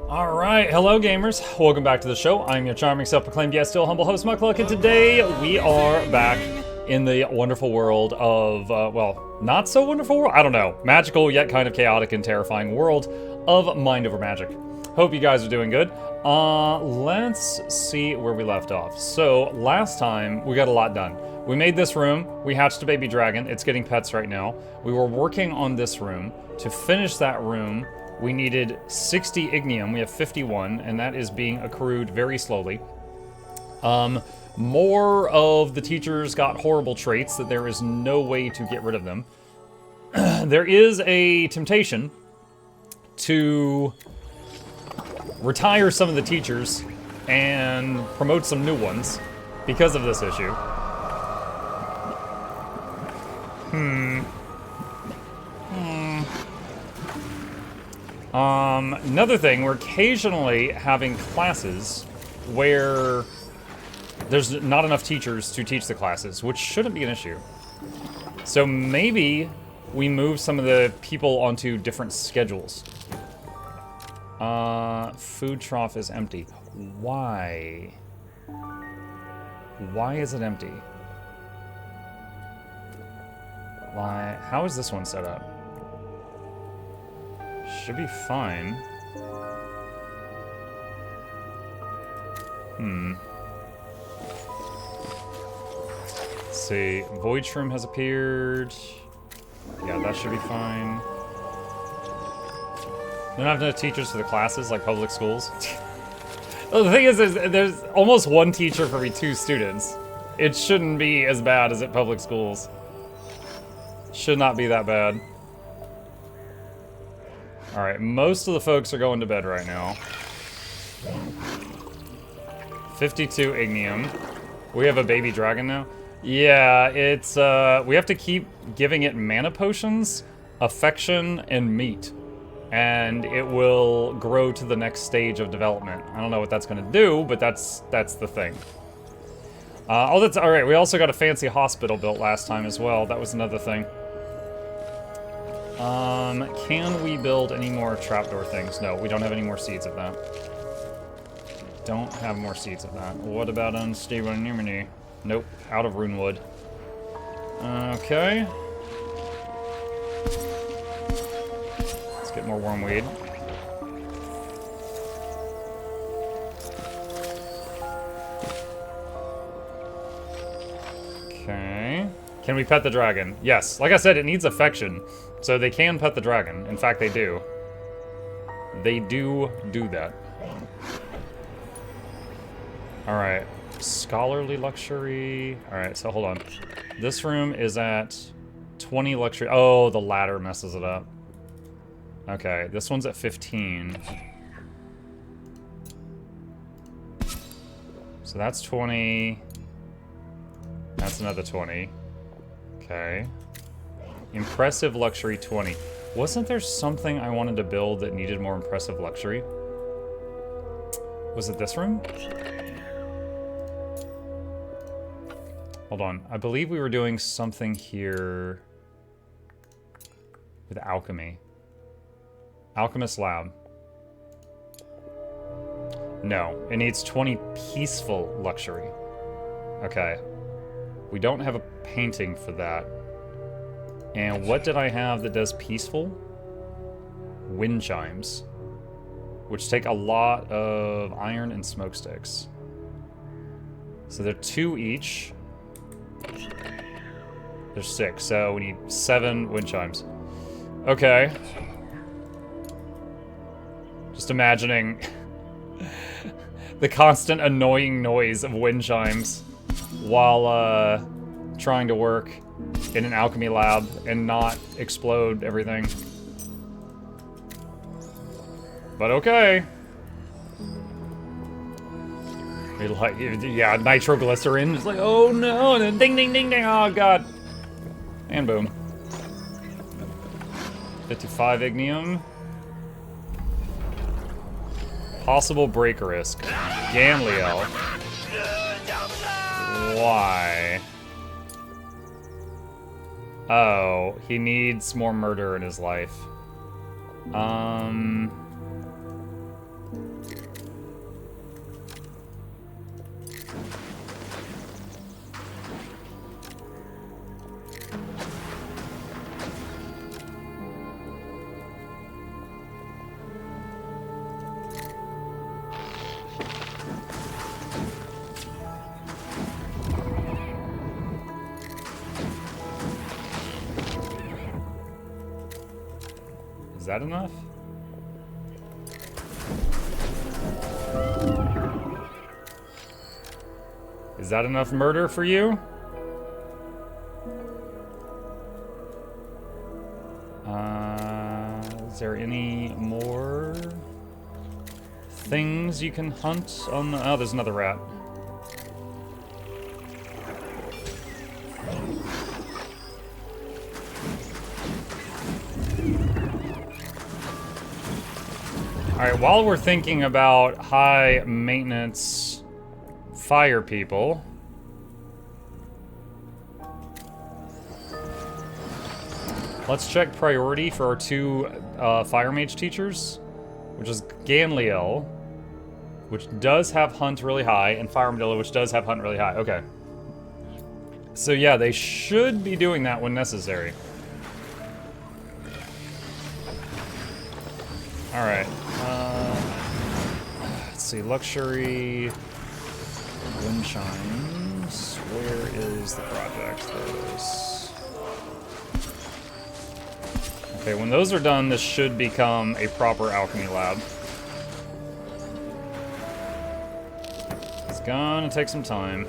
Alright, hello gamers. Welcome back to the show. I'm your charming, self-proclaimed, yet still humble host, Mukluk, and today we are back in the wonderful world of, well, not so wonderful world? I don't know. Magical, yet kind of chaotic and terrifying world of Mind Over Magic. Hope you guys are doing good. Let's see where we left off. So, last time, we got a lot done. We made this room, we hatched a baby dragon, it's getting pets right now. We were working on this room. To finish that room, we needed 60 ignium, we have 51, and that is being accrued very slowly. More of the teachers got horrible traits that there is no way to get rid of them. There is a temptation to retire some of the teachers and promote some new ones because of this issue. Another thing, we're occasionally having classes where there's not enough teachers to teach the classes, which shouldn't be an issue. So maybe we move some of the people onto different schedules. Food trough is empty. Why? Why is it empty? Why? How is this one set up? Should be fine. Let's see. Void Shroom has appeared. Yeah, that should be fine. They don't have enough teachers for the classes like public schools. Well, the thing is, there's almost one teacher for every 2 students. It shouldn't be as bad as at public schools. Should not be that bad. Alright, most of the folks are going to bed right now. 52 ignium. We have a baby dragon now. Yeah, it's, we have to keep giving it mana potions, affection, and meat. And it will grow to the next stage of development. I don't know what that's gonna do, but that's the thing. Oh, that's alright. We also got a fancy hospital built last time as well. That was another thing. Can we build any more trapdoor things? No, we don't have any more seeds of that. Don't have more seeds of that. What about unstable anemone? Nope, out of runewood. Okay. Let's get more wormweed. Okay. Can we pet the dragon? Yes. Like I said, it needs affection. So they can pet the dragon. In fact, they do. They do that. Alright. Scholarly luxury. Alright, so hold on. This room is at 20 luxury. Oh, the ladder messes it up. Okay, this one's at 15. So that's 20. That's another 20. Okay. Impressive luxury 20. Wasn't there something I wanted to build that needed more impressive luxury? Was it this room? Hold on. I believe we were doing something here with alchemy. Alchemist lab. No, it needs 20 peaceful luxury. Okay. We don't have a painting for that. And what did I have that does peaceful? Wind chimes. Which take a lot of iron and smoke sticks. So they're 2 each. There's 6, so we need 7 wind chimes. Okay. Just imagining the constant annoying noise of wind chimes while trying to work in an alchemy lab and not explode everything. But okay. We like, yeah, nitroglycerin. It's like, oh no, and then ding, ding, ding, ding. Oh god. And boom. 55 ignium. Possible break risk. Ganliel. Why? Oh, he needs more murder in his life. that enough? Is that enough murder for you? Is there any more things you can hunt on the... Oh, there's another rat. Alright, while we're thinking about high maintenance fire people, let's check priority for our two fire mage teachers, which is Ganliel, which does have hunt really high, and Fire Armadillo, which does have hunt really high. Okay. So yeah, they should be doing that when necessary. Alright. Let's see, luxury, wind chimes. Where is the project? There it is. Okay, when those are done, this should become a proper alchemy lab. It's gonna take some time.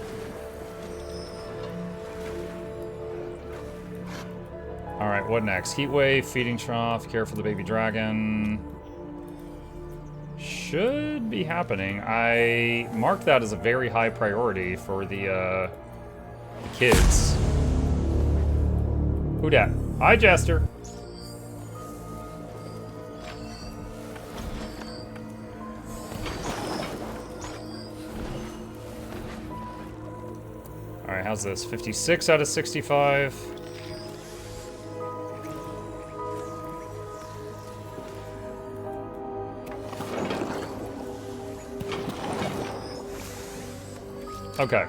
Alright, what next? Heatwave, feeding trough, care for the baby dragon. Should be happening. I marked that as a very high priority for the kids. Who dat? Hi, Jester. Alright, how's this? 56 out of 65. Okay,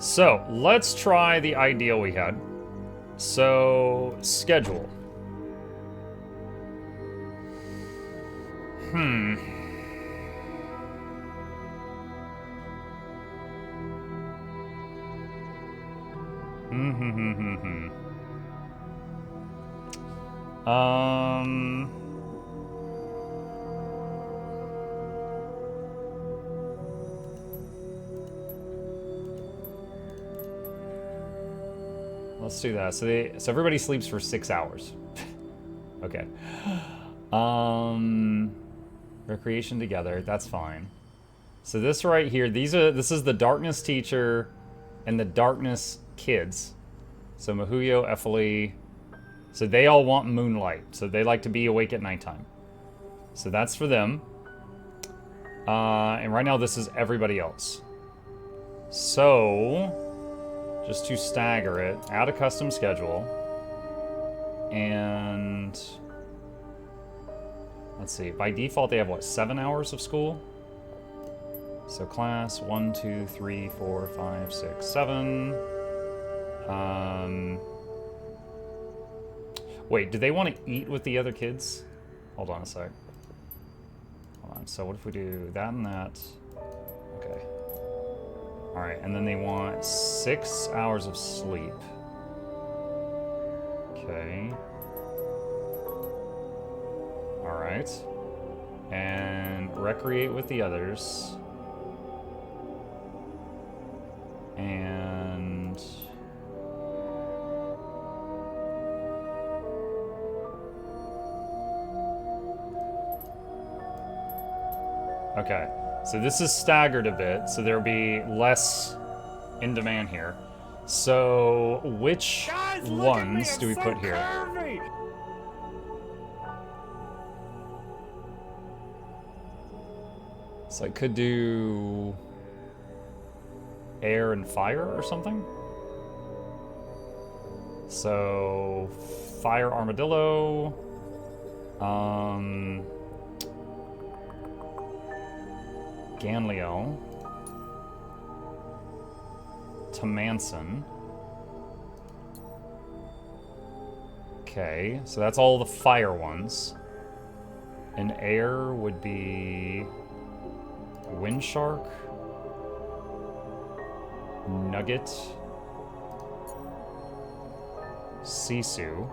so let's try the ideal we had. So, schedule. Let's do that. So everybody sleeps for 6 hours. Okay. Recreation together. That's fine. So this right here, this is the darkness teacher and the darkness kids. So Mahuyo, Ephilie. So they all want moonlight. So they like to be awake at nighttime. So that's for them. And right now this is everybody else. So just to stagger it, add a custom schedule. And let's see, by default they have what, 7 hours of school? So class 1, 2, 3, 4, 5, 6, 7. Wait, do they want to eat with the other kids? Hold on a sec. Hold on, so what if we do that and that? Okay. Alright, and then they want 6 hours of sleep. Okay. Alright. And recreate with the others. And okay, so this is staggered a bit, so there'll be less in demand here. So which ones do we put here? So I could do air and fire or something. So fire armadillo. Ganliel. Tamanson. Okay, so that's all the fire ones. And air would be Windshark, Nugget, Sisu.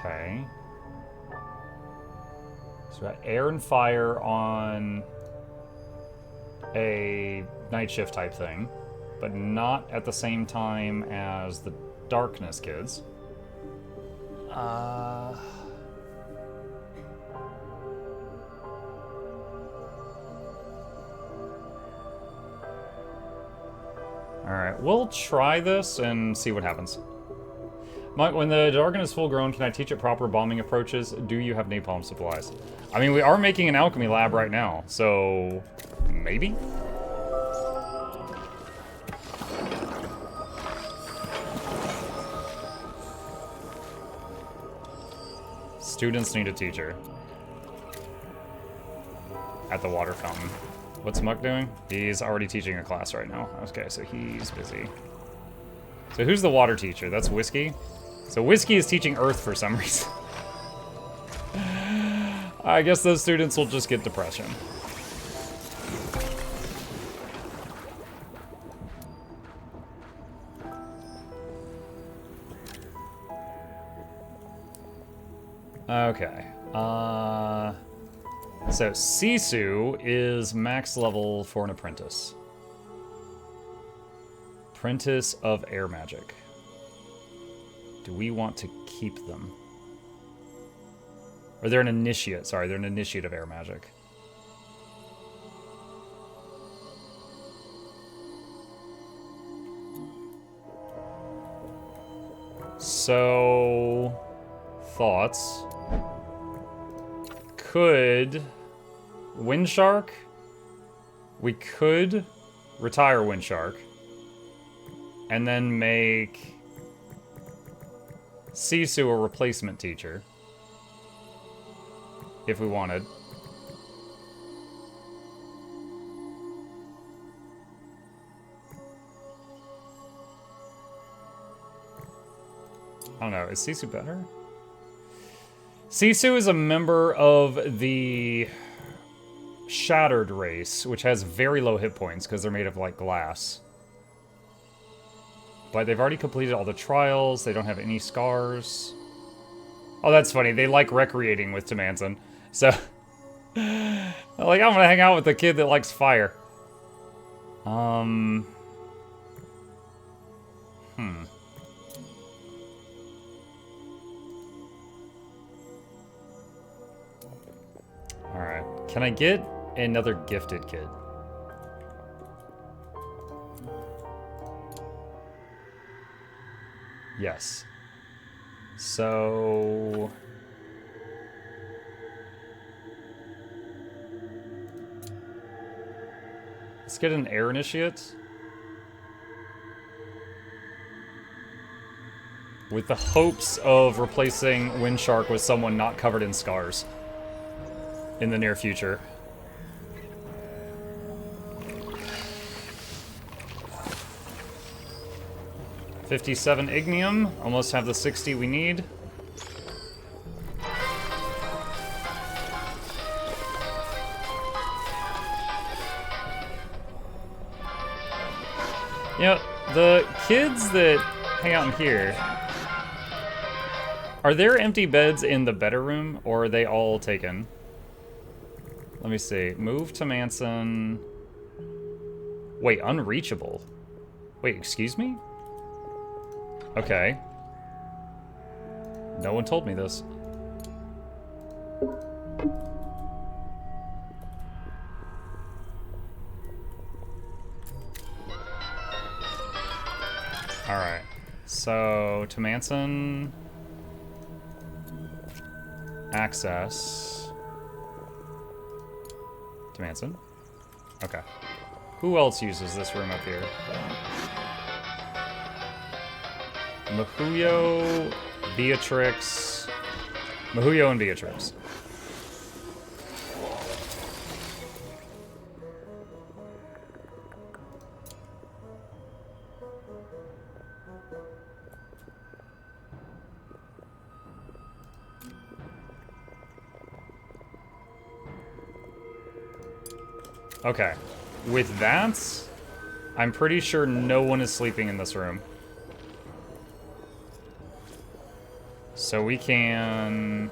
Okay. So we got air and fire on a night shift type thing, but not at the same time as the darkness kids. Alright, we'll try this and see what happens. When the Dargon is full grown, can I teach it proper bombing approaches? Do you have napalm supplies? I mean, we are making an alchemy lab right now, so maybe? Students need a teacher. At the water fountain. What's Muck doing? He's already teaching a class right now. Okay, so he's busy. So who's the water teacher? That's Whiskey? So Whiskey is teaching Earth for some reason. I guess those students will just get depression. Okay. So Sisu is max level for an apprentice. Apprentice of air magic. Do we want to keep them? Or they're an initiate. Sorry, they're an initiate of air magic. So, thoughts. Could Windshark? We could retire Windshark. And then make Sisu a replacement teacher. If we wanted. I don't know, is Sisu better? Sisu is a member of the Shattered race, which has very low hit points because they're made of, like, glass. But they've already completed all the trials. They don't have any scars. Oh, that's funny. They like recreating with Tamanson. So, like, I'm gonna hang out with the kid that likes fire. Alright. Can I get another gifted kid? Yes. So... let's get an air initiate. With the hopes of replacing Windshark with someone not covered in scars. In the near future. $57 ignium. Almost have the 60 we need. You know, the kids that hang out in here, are there empty beds in the better room, or are they all taken? Let me see. Move to Manson. Wait, unreachable. Wait, excuse me? Okay. No one told me this. Alright. So, to Manson. Access. To Manson. Okay. Who else uses this room up here? Mahuyo, Beatrix. Mahuyo and Beatrix. Okay. With that, I'm pretty sure no one is sleeping in this room. So we can...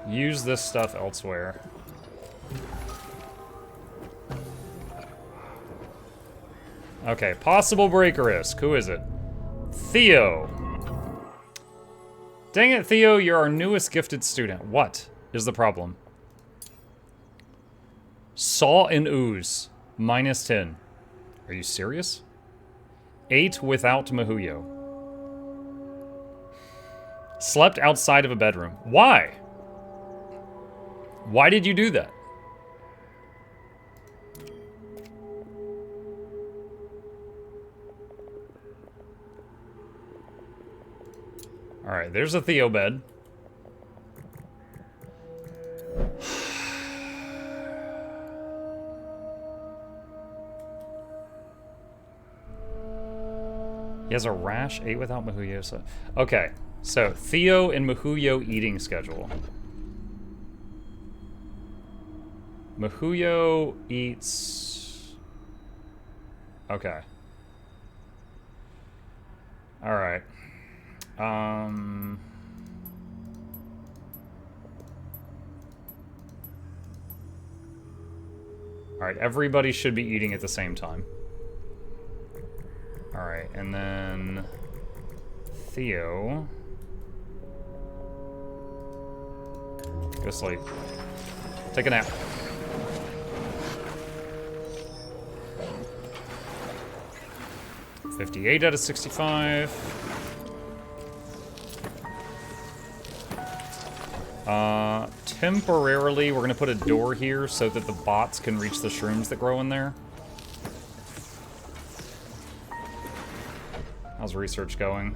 use this stuff elsewhere. Okay, possible break risk. Who is it? Theo. Dang it, Theo, you're our newest gifted student. What is the problem? Saw and ooze. -10. Are you serious? 8 without Mahuyo. Slept outside of a bedroom. Why? Why did you do that? Alright, there's a Theo bed. He has a rash, 8 without Mahuyo. So, okay, so Theo and Mahuyo eating schedule. Mahuyo eats... Okay. Alright. Alright, everybody should be eating at the same time. Alright, and then... Theo... Go sleep. Take a nap. $58 out of 65. Temporarily, we're gonna put a door here so that the bots can reach the shrooms that grow in there. How's research going?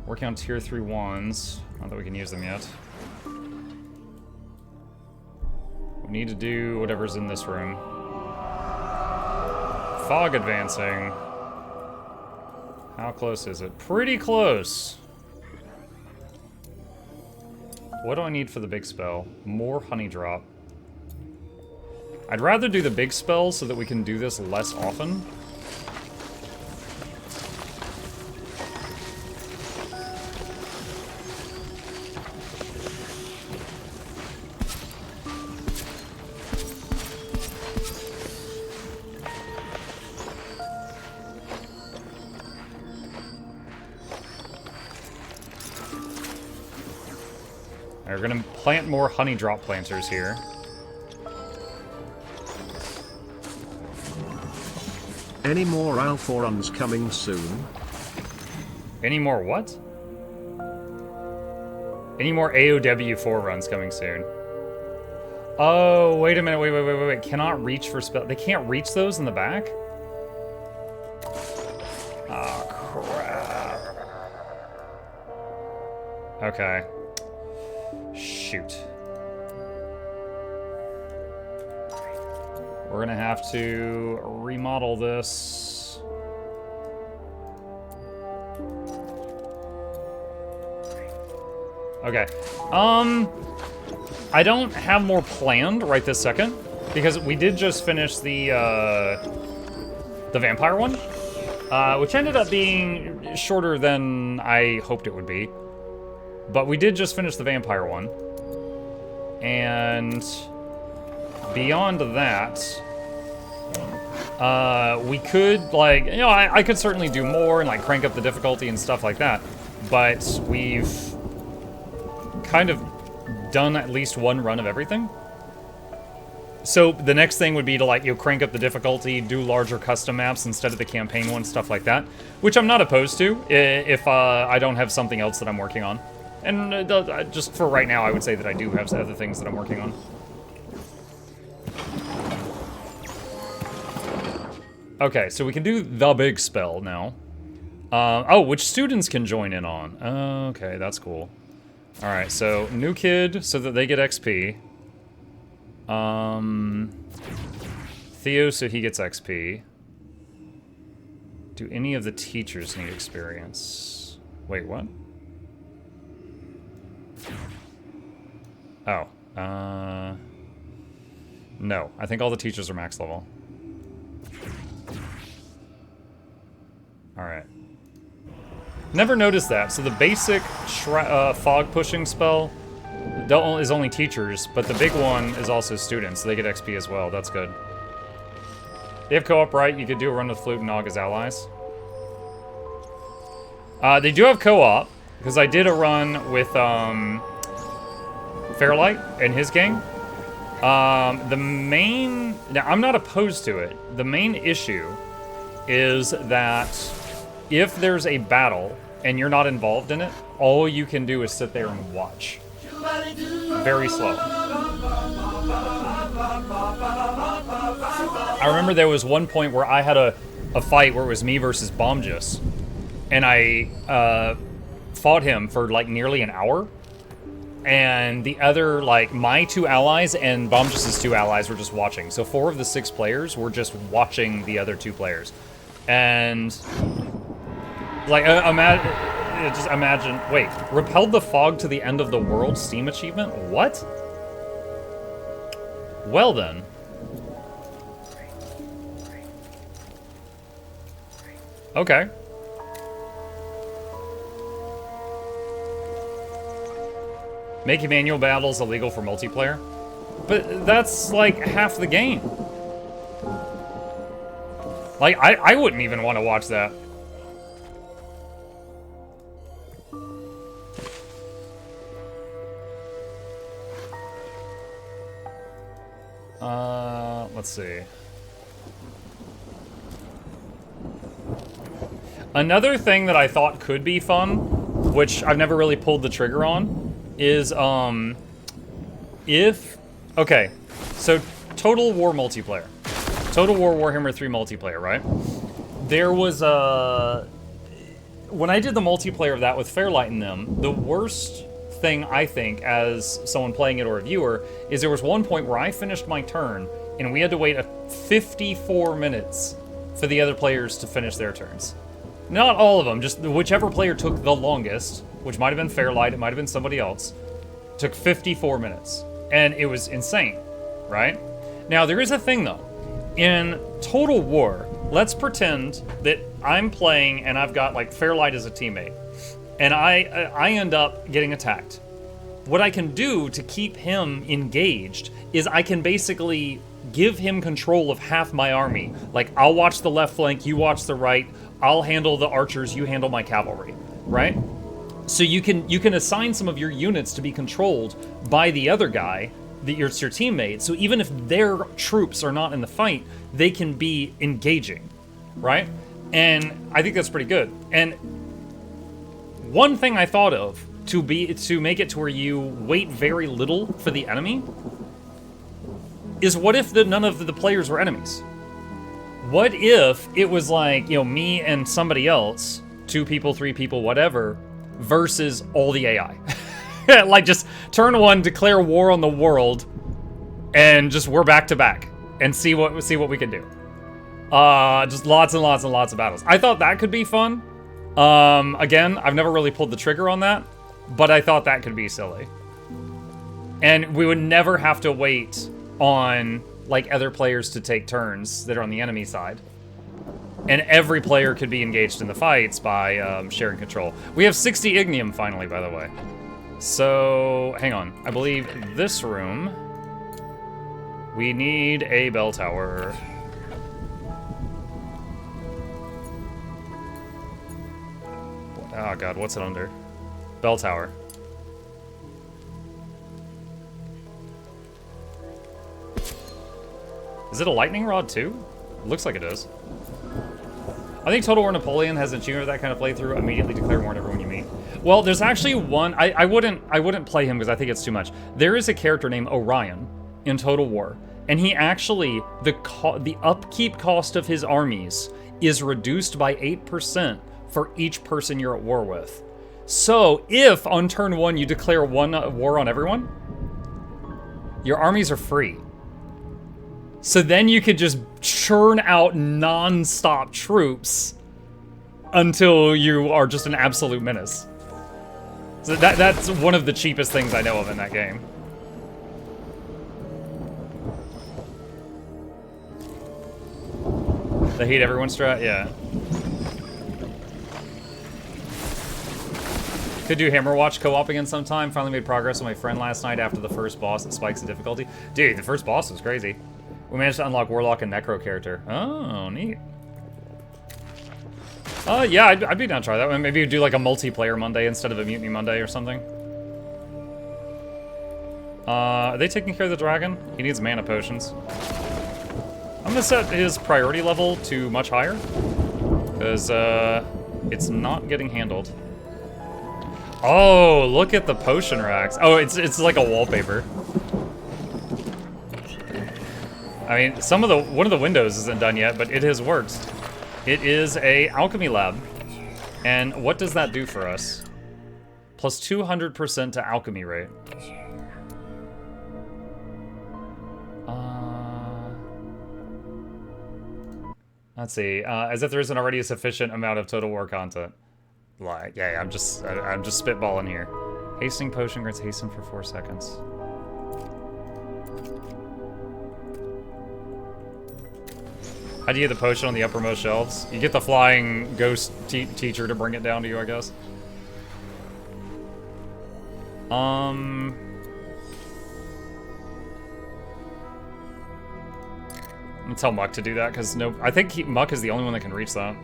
Working on tier 3 wands. Not that we can use them yet. We need to do whatever's in this room. Fog advancing. How close is it? Pretty close. What do I need for the big spell? More honey drop. I'd rather do the big spell so that we can do this less often. We're gonna plant more honey drop planters here. Any more Alphorons coming soon? Any more what? Any more AOW 4 runs coming soon? Oh, wait a minute, wait. Cannot reach for spell. They can't reach those in the back? Oh, crap. Okay. Shoot. We're gonna have to remodel this. Okay. I don't have more planned right this second because we did just finish the vampire one, which ended up being shorter than I hoped it would be. But we did just finish the vampire one. And beyond that, we could, like, you know, I could certainly do more and, like, crank up the difficulty and stuff like that. But we've kind of done at least one run of everything. So the next thing would be to, like, you know, crank up the difficulty, do larger custom maps instead of the campaign one, stuff like that. Which I'm not opposed to if I don't have something else that I'm working on. And just for right now, I would say that I do have other things that I'm working on. Okay, so we can do the big spell now. Oh, which students can join in on. Okay, that's cool. Alright, so new kid so that they get XP. Theo so he gets XP. Do any of the teachers need experience? Wait, what? Oh, no. I think all the teachers are max level. Alright. Never noticed that. So the basic fog pushing spell is only teachers, but the big one is also students. So they get XP as well. That's good. They have co-op, right? You could do a run with Flute and Nog as allies. They do have co-op, because I did a run with Fairlight and his gang. Now, I'm not opposed to it. The main issue is that if there's a battle and you're not involved in it, all you can do is sit there and watch. Very slow. I remember there was one point where I had a fight where it was me versus Bombjus, and I fought him for like nearly an hour. And the other, like, my 2 allies and Bombjus' 2 allies were just watching. So 4 of the 6 players were just watching the other 2 players. And, like, just imagine, wait, repelled the fog to the end of the world Steam achievement? What? Well then. Okay. Make manual battles illegal for multiplayer? But that's like half the game. Like, I wouldn't even want to watch that. Let's see. Another thing that I thought could be fun, which I've never really pulled the trigger on, is, okay, so Total War multiplayer. Total War Warhammer 3 multiplayer, right? There was, when I did the multiplayer of that with Fairlight and them, the worst thing, I think, as someone playing it or a viewer, is there was one point where I finished my turn, and we had to wait 54 minutes for the other players to finish their turns. Not all of them, just whichever player took the longest, which might have been Fairlight, it might have been somebody else, took 54 minutes. And it was insane, right? Now, there is a thing, though. In Total War, let's pretend that I'm playing and I've got, like, Fairlight as a teammate. And I end up getting attacked. What I can do to keep him engaged is I can basically give him control of half my army. Like, I'll watch the left flank, you watch the right, I'll handle the archers, you handle my cavalry, right? So you can assign some of your units to be controlled by the other guy, it's your teammate, so even if their troops are not in the fight, they can be engaging, right? And I think that's pretty good. And one thing I thought of to make it to where you wait very little for the enemy is, what if none of the players were enemies? What if it was like, me and somebody else, 2 people, 3 people, whatever, versus all the AI? Like, just turn 1, declare war on the world, and just we're back to back, and see what we can do. Just lots and lots and lots of battles. I thought that could be fun. Again, I've never really pulled the trigger on that, but I thought that could be silly. And we would never have to wait on, like, other players to take turns that are on the enemy side. And every player could be engaged in the fights by sharing control. We have 60 Ignium finally, by the way. So, hang on. I believe this room, we need a bell tower. Oh god, what's it under? Bell tower. Is it a lightning rod too? It looks like it is. I think Total War Napoleon has an achievement of that kind of playthrough. Immediately declare war on everyone you meet. Well, there's actually one. I wouldn't play him because I think it's too much. There is a character named Orion in Total War, and he actually, the upkeep cost of his armies is reduced by 8% for each person you're at war with. So if on turn 1 you declare war on everyone, your armies are free. So then you could just churn out non-stop troops until you are just an absolute menace. So that's one of the cheapest things I know of in that game. The hate everyone strat, yeah. Could do Hammerwatch co-op again sometime. Finally made progress with my friend last night after the first boss that spikes the difficulty. Dude, the first boss was crazy. We managed to unlock Warlock and Necro character. Oh, neat. Yeah, I'd be down to try that one. Maybe do like a multiplayer Monday instead of a Mutiny Monday or something. Are they taking care of the dragon? He needs mana potions. I'm gonna set his priority level to much higher. Because, it's not getting handled. Oh, look at the potion racks. Oh, it's like a wallpaper. I mean, one of the windows isn't done yet, but it has worked. It is a alchemy lab. And what does that do for us? Plus 200% to alchemy rate. Let's see. As if there isn't already a sufficient amount of Total War content. Like, yeah, I'm just spitballing here. Hastening potion grants hasten for 4 seconds. How do you get the potion on the uppermost shelves? You get the flying ghost teacher to bring it down to you, I guess. I'm gonna tell Muck to do that, because I think Muck is the only one that can reach that.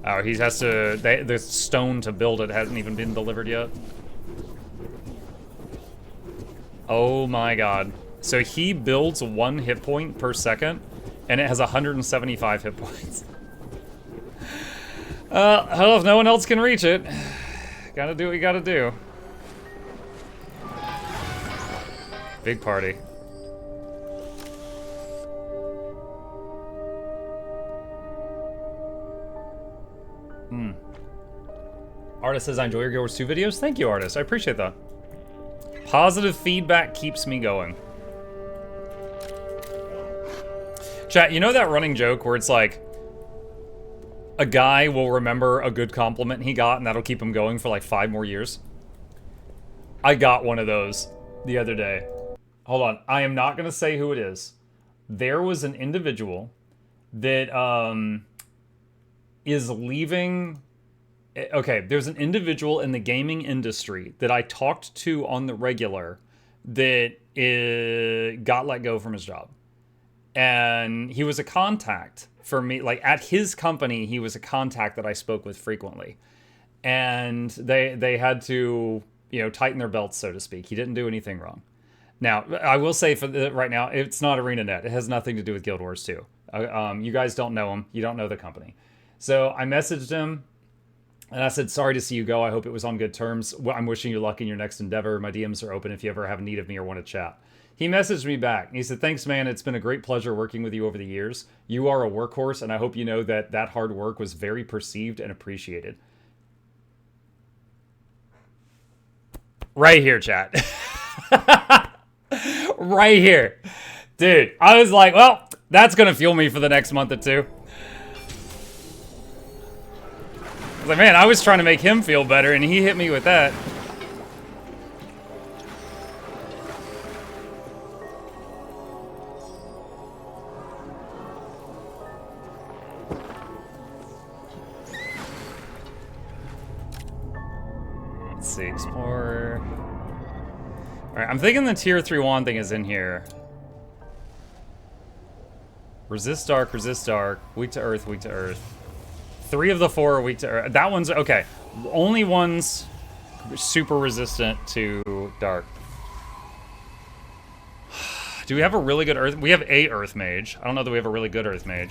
Oh, he has to... the stone to build it hasn't even been delivered yet. Oh my god. So he builds 1 hit point per second, and it has 175 hit points. Hell, if no one else can reach it, gotta do what you gotta do. Big party. Artist says, I enjoy your Guild Wars 2 videos. Thank you, Artist. I appreciate that. Positive feedback keeps me going. Chat, you know that running joke where it's like, a guy will remember a good compliment he got and that'll keep him going for like 5 more years? I got one of those the other day. Hold on, I am not gonna say who it is. There was an individual that is leaving... Okay, there's an individual in the gaming industry that I talked to on the regular that got let go from his job. And he was a contact for me, like at his company, he was a contact that I spoke with frequently. And they had to, you know, tighten their belts, so to speak. He didn't do anything wrong. Now, I will say for right now, it's not ArenaNet. It has nothing to do with Guild Wars 2. You guys don't know him. You don't know the company. So I messaged him. And I said, sorry to see you go. I hope it was on good terms. I'm wishing you luck in your next endeavor. My DMs are open if you ever have need of me or want to chat. He messaged me back. He said, thanks, man. It's been a great pleasure working with you over the years. You are a workhorse, and I hope you know that that hard work was very perceived and appreciated. Right here, chat. Right here. Dude, I was like, well, that's going to fuel me for the next month or two. Like, man, I was trying to make him feel better, and he hit me with that. Let's see, explore. Alright, I'm thinking the tier 3 wand thing is in here. Resist dark, weak to earth, weak to earth. 3 of the 4 are weak to earth. That one's okay. Only one's super resistant to dark. Do we have a really good earth? We have a earth mage. I don't know that we have a really good earth mage.